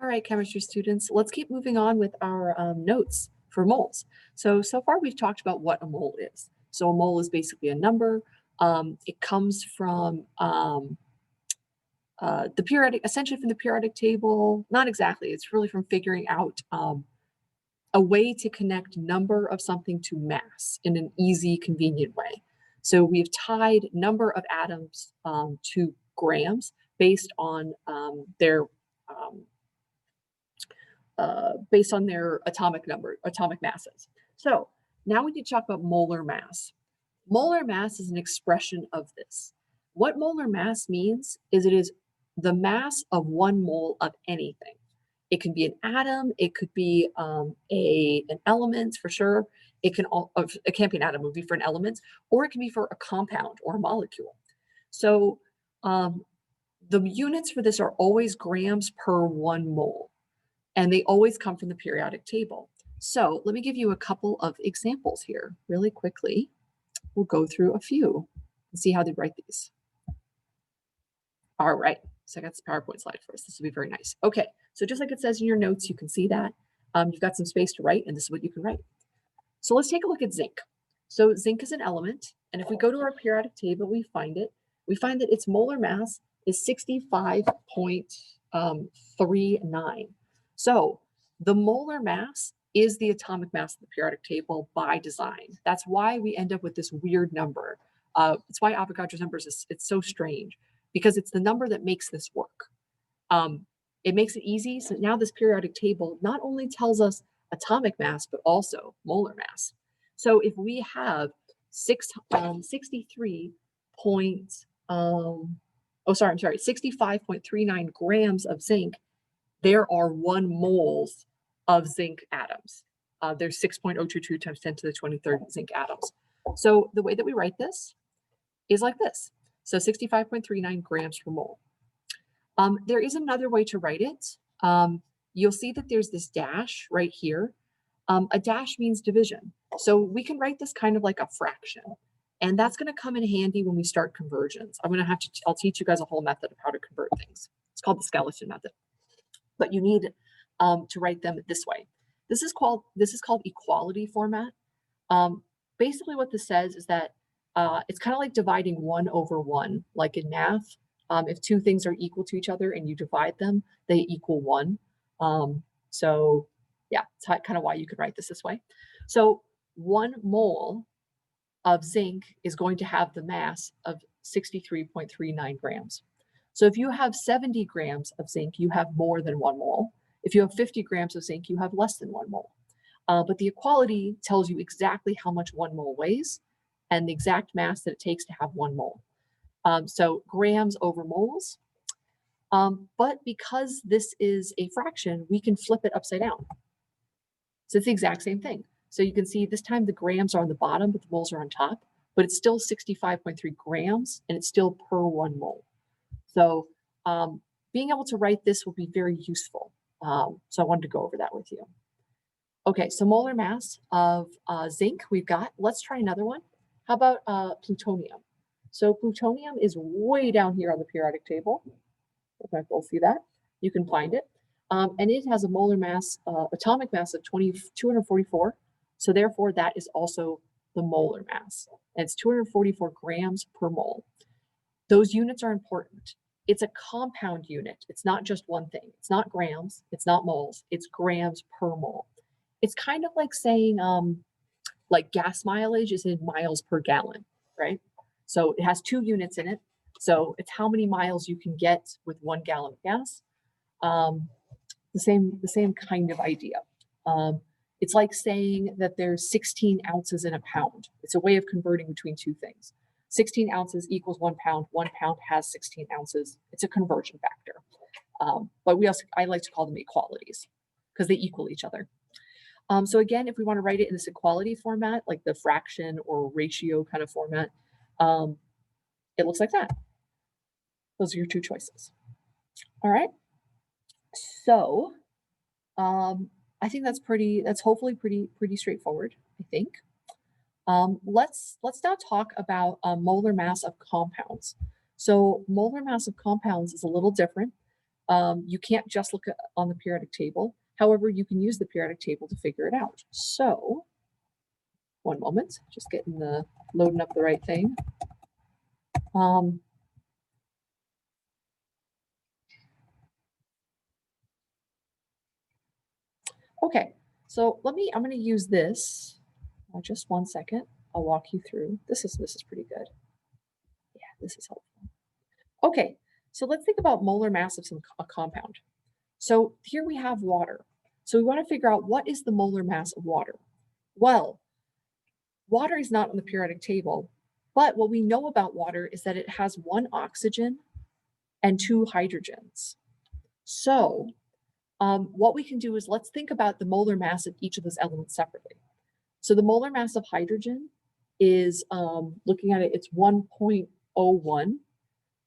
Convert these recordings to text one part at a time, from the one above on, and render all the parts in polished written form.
All right, chemistry students, let's keep moving on with our notes for moles. So far we've talked about what a mole is. So a mole is basically a number. It comes from essentially from the periodic table. Not exactly, it's really from figuring out a way to connect number of something to mass in an easy, convenient way. So we've tied number of atoms to grams based on um, their atomic masses. So now we need to talk about molar mass. Molar mass is an expression of this. What molar mass means is it is the mass of 1 mole of anything. It can be an atom, it could be an element for sure. It can't be an atom, it would be for an element, or it can be for a compound or a molecule. So um, the units for this are always grams per 1 mole, and they always come from the periodic table. So let me give you a couple of examples here really quickly. We'll go through a few and see how they write these. All right, so I got this PowerPoint slide for us. This will be very nice. Okay, so just like it says in your notes, you can see that. You've got some space to write, and this is what you can write. So let's take a look at zinc. So zinc is an element, and if we go to our periodic table, we find that its molar mass is 65.39. So the molar mass is the atomic mass of the periodic table by design. That's why we end up with this weird number. It's why Avogadro's numbers it's so strange, because it's the number that makes this work. It makes it easy. So now this periodic table not only tells us atomic mass, but also molar mass. So if we have 65.39 grams of zinc, there are 1 moles of zinc atoms. There's 6.022 times 10 to the 23rd zinc atoms. So the way that we write this is like this. So 65.39 grams per mole. There is another way to write it. You'll see that there's this dash right here. A dash means division. So we can write this kind of like a fraction. And that's going to come in handy when we start conversions. I'll teach you guys a whole method of how to convert things. It's called the skeleton method. But you need to write them this way. This is called equality format. Basically what this says is that it's kind of like dividing 1 over 1, like in math. If two things are equal to each other and you divide them, they equal 1. So yeah, it's kind of why you could write this way. So 1 mole of zinc is going to have the mass of 63.39 grams. So if you have 70 grams of zinc, you have more than 1 mole. If you have 50 grams of zinc, you have less than 1 mole. But the equality tells you exactly how much 1 mole weighs and the exact mass that it takes to have 1 mole. So grams over moles. But because this is a fraction, we can flip it upside down. So it's the exact same thing. So you can see this time the grams are on the bottom, but the moles are on top, but it's still 65.3 grams and it's still per 1 mole. So being able to write this will be very useful. So I wanted to go over that with you. Okay, so molar mass of zinc we've got. Let's try another one. How about plutonium? So plutonium is way down here on the periodic table. If I will see that, you can find it. And it has a molar mass, atomic mass of 244. So therefore, that is also the molar mass. And it's 244 grams per mole. Those units are important. It's a compound unit. It's not just one thing. It's not grams. It's not moles. It's grams per mole. It's kind of like saying like gas mileage is in miles per gallon, right? So it has 2 units in it. So it's how many miles you can get with 1 gallon of gas. The same kind of idea. It's like saying that there's 16 ounces in a pound. It's a way of converting between 2 things. 16 ounces equals 1 pound. 1 pound has 16 ounces. It's a conversion factor. But I like to call them equalities because they equal each other. So again, if we want to write it in this equality format, like the fraction or ratio kind of format, it looks like that. Those are your 2 choices. All right. So I think that's hopefully pretty straightforward, I think. Let's now talk about molar mass of compounds. So molar mass of compounds is a little different. You can't just look on the periodic table. However, you can use the periodic table to figure it out. So, one moment, just loading up the right thing. Okay, so I'm going to use this. Just one second. I'll walk you through. This is pretty good. Yeah, this is helpful. Okay, so let's think about molar mass of a compound. So here we have water. So we want to figure out what is the molar mass of water. Well, water is not on the periodic table, but what we know about water is that it has 1 oxygen and 2 hydrogens. So what we can do is let's think about the molar mass of each of those elements separately. So the molar mass of hydrogen is, looking at it, it's 1.01,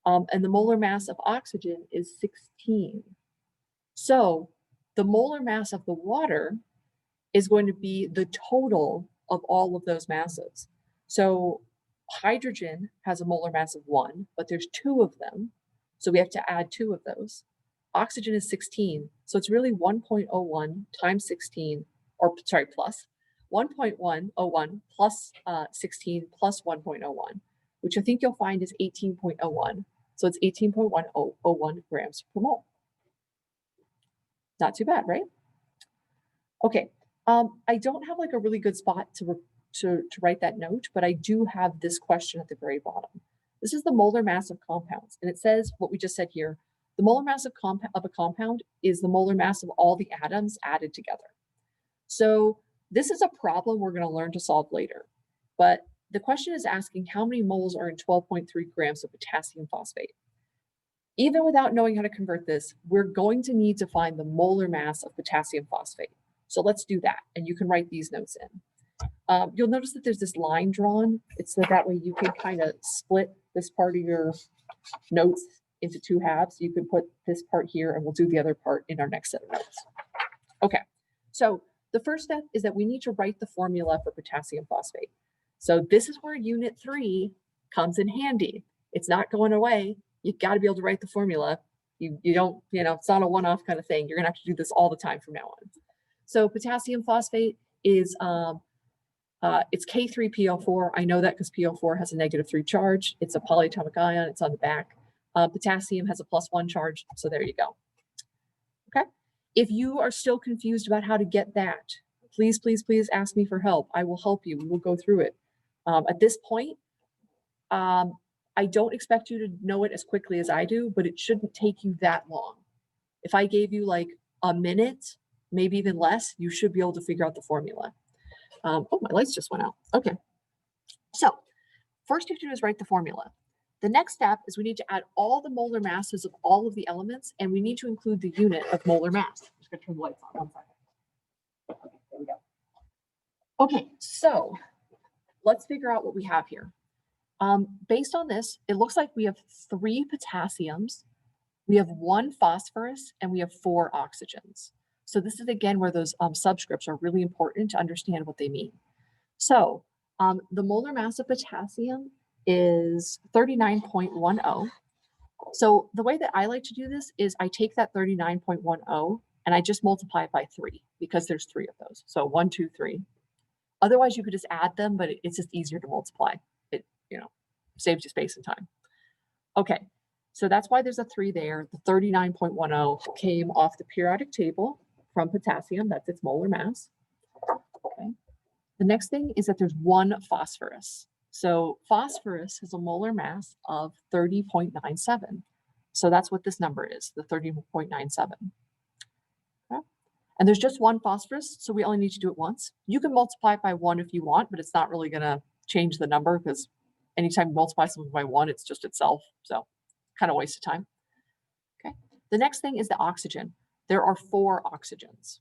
and the molar mass of oxygen is 16. So the molar mass of the water is going to be the total of all of those masses. So hydrogen has a molar mass of 1, but there's 2 of them. So we have to add 2 of those. Oxygen is 16. So it's really 1.01 times 16, or sorry, plus 1.101 plus 16 plus 1.01, which I think you'll find is 18.01. So it's 18.101 grams per mole. Not too bad, right? Okay, I don't have like a really good spot to write that note, but I do have this question at the very bottom. This is the molar mass of compounds, and it says what we just said here. The molar mass of a compound is the molar mass of all the atoms added together. So this is a problem we're going to learn to solve later, but the question is asking how many moles are in 12.3 grams of potassium phosphate. Even without knowing how to convert this, we're going to need to find the molar mass of potassium phosphate. So let's do that, and you can write these notes in. You'll notice that there's this line drawn. It's so that way you can kind of split this part of your notes into 2 halves. You can put this part here, and we'll do the other part in our next set of notes. Okay, so the first step is that we need to write the formula for potassium phosphate. So this is where Unit 3 comes in handy. It's not going away. You've got to be able to write the formula. You don't, it's not a one-off kind of thing. You're gonna have to do this all the time from now on. So potassium phosphate is, it's K3PO4. I know that because PO4 has a -3 charge. It's a polyatomic ion. It's on the back. Potassium has a +1 charge. So there you go. Okay. If you are still confused about how to get that, please, please, please ask me for help. I will help you. We will go through it. At this point, I don't expect you to know it as quickly as I do, but it shouldn't take you that long. If I gave you like a minute, maybe even less, you should be able to figure out the formula. Oh, my lights just went out. Okay. So first you have to do is write the formula. The next step is we need to add all the molar masses of all of the elements, and we need to include the unit of molar mass. I'm just going to turn the lights on 1 second. Okay, there we go. Okay, so let's figure out what we have here. Based on this, it looks like we have 3 potassiums, we have 1 phosphorus, and we have 4 oxygens. So this is again where those subscripts are really important to understand what they mean. So the molar mass of potassium is 39.10. So the way that I like to do this is I take that 39.10 and I just multiply it by 3 because there's 3 of those. So 1, 2, 3. Otherwise, you could just add them, but it's just easier to multiply. It saves you space and time. Okay, so that's why there's a 3 there. The 39.10 came off the periodic table from potassium. That's its molar mass. Okay. The next thing is that there's 1 phosphorus. So phosphorus has a molar mass of 30.97. So that's what this number is, the 30.97. Okay. And there's just 1 phosphorus, so we only need to do it once. You can multiply it by 1 if you want, but it's not really going to change the number because anytime you multiply something by 1, it's just itself. So kind of waste of time. Okay. The next thing is the oxygen. There are 4 oxygens.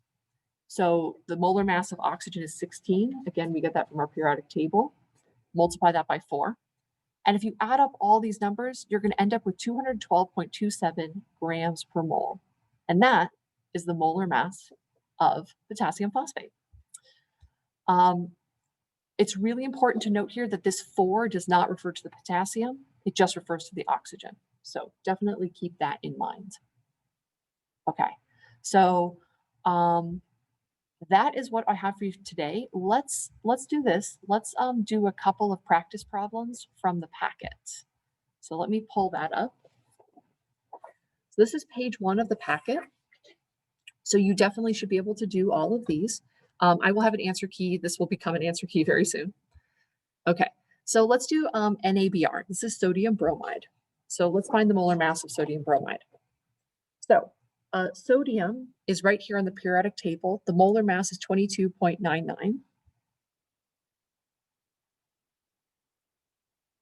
So the molar mass of oxygen is 16. Again, we get that from our periodic table. Multiply that by 4. And if you add up all these numbers, you're going to end up with 212.27 grams per mole. And that is the molar mass of potassium phosphate. It's really important to note here that this 4 does not refer to the potassium. It just refers to the oxygen. So definitely keep that in mind. Okay, so that is what I have for you today. Let's do this. Let's do a couple of practice problems from the packet. So let me pull that up. So this is page 1 of the packet. So you definitely should be able to do all of these. I will have an answer key. This will become an answer key very soon. Okay, so let's do NaBr. This is sodium bromide. So let's find the molar mass of sodium bromide. So sodium is right here on the periodic table. The molar mass is 22.99.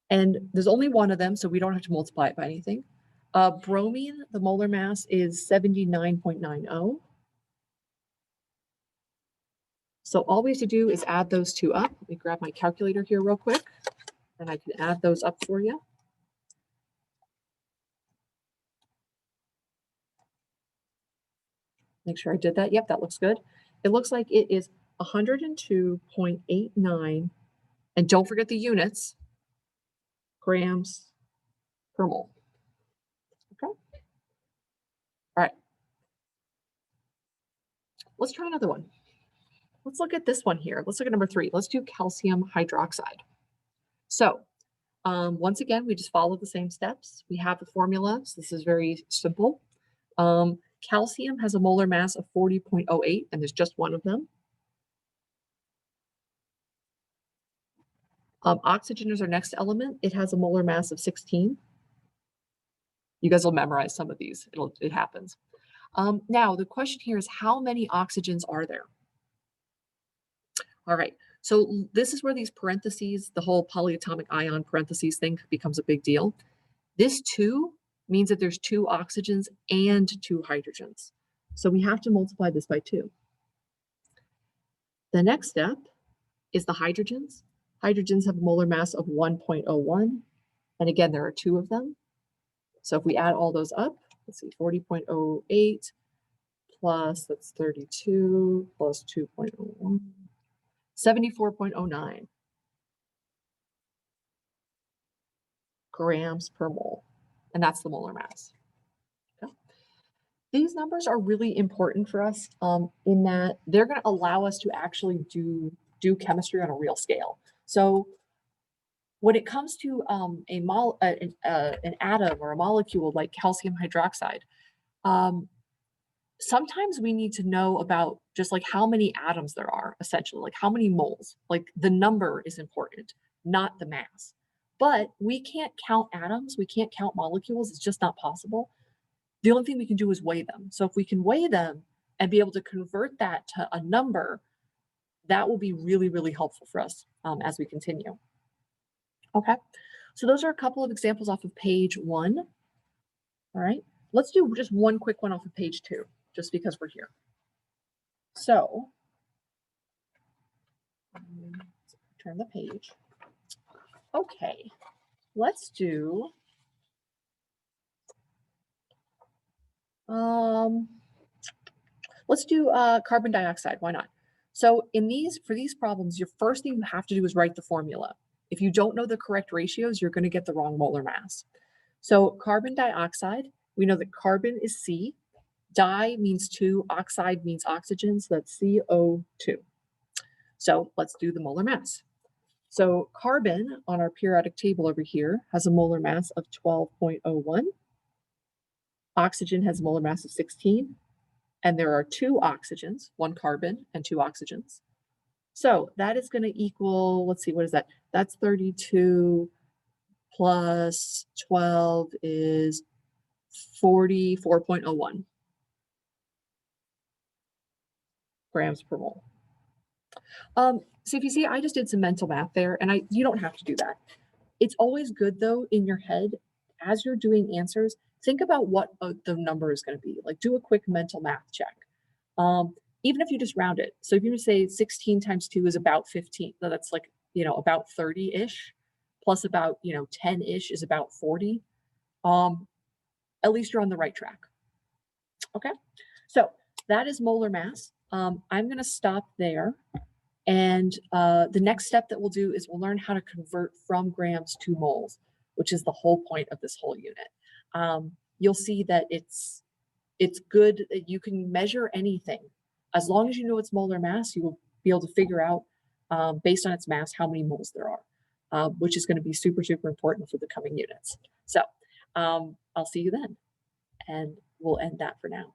And there's only one of them, so we don't have to multiply it by anything. Bromine, the molar mass is 79.90. So all we have to do is add those two up. Let me grab my calculator here real quick, and I can add those up for you. Make sure I did that. Yep, that looks good. It looks like it is 102.89, and don't forget the units, grams per mole. Okay. All right. Let's try another one. Let's look at this one here. Let's look at number 3. Let's do calcium hydroxide. So once again, we just follow the same steps. We have the formula, so this is very simple. Calcium has a molar mass of 40.08, and there's just one of them. Oxygen is our next element. It has a molar mass of 16. You guys will memorize some of these. It happens. Now, the question here is, how many oxygens are there? All right, so this is where these parentheses, the whole polyatomic ion parentheses thing becomes a big deal. This 2 means that there's 2 oxygens and 2 hydrogens. So we have to multiply this by 2. The next step is the hydrogens. Hydrogens have a molar mass of 1.01. And again, there are 2 of them. So if we add all those up, let's see, 40.08 plus, that's 32, plus 2.01, 74.09 grams per mole. And that's the molar mass. Okay. These numbers are really important for us in that they're going to allow us to actually do chemistry on a real scale. So when it comes to an atom or a molecule like calcium hydroxide, sometimes we need to know about just like how many atoms there are, essentially, like how many moles. Like the number is important, not the mass. But we can't count atoms, we can't count molecules, it's just not possible. The only thing we can do is weigh them. So if we can weigh them and be able to convert that to a number, that will be really, really helpful for us as we continue. Okay, so those are a couple of examples off of page 1. All right, let's do just one quick one off of page 2, just because we're here. So, turn the page. Okay, let's do, carbon dioxide, why not? So for these problems, your first thing you have to do is write the formula. If you don't know the correct ratios, you're going to get the wrong molar mass. So carbon dioxide, we know that carbon is C, di means 2, oxide means oxygen, so that's CO2. So let's do the molar mass. So carbon on our periodic table over here has a molar mass of 12.01. Oxygen has a molar mass of 16. And there are 2 oxygens, 1 carbon and 2 oxygens. So that is going to equal, let's see, what is that? That's 32 plus 12 is 44.01 grams per mole. So if you see, I just did some mental math there, and you don't have to do that. It's always good, though, in your head, as you're doing answers, think about what the number is going to be. Like, do a quick mental math check. Even if you just round it. So if you say 16 times 2 is about 15, so that's like, about 30-ish, plus about, 10-ish is about 40. At least you're on the right track. Okay, so that is molar mass. I'm going to stop there. And the next step that we'll do is we'll learn how to convert from grams to moles, which is the whole point of this whole unit. You'll see that it's it's good that you can measure anything. As long as you know its molar mass, you will be able to figure out, based on its mass, how many moles there are, which is going to be super, super important for the coming units. So I'll see you then, and we'll end that for now.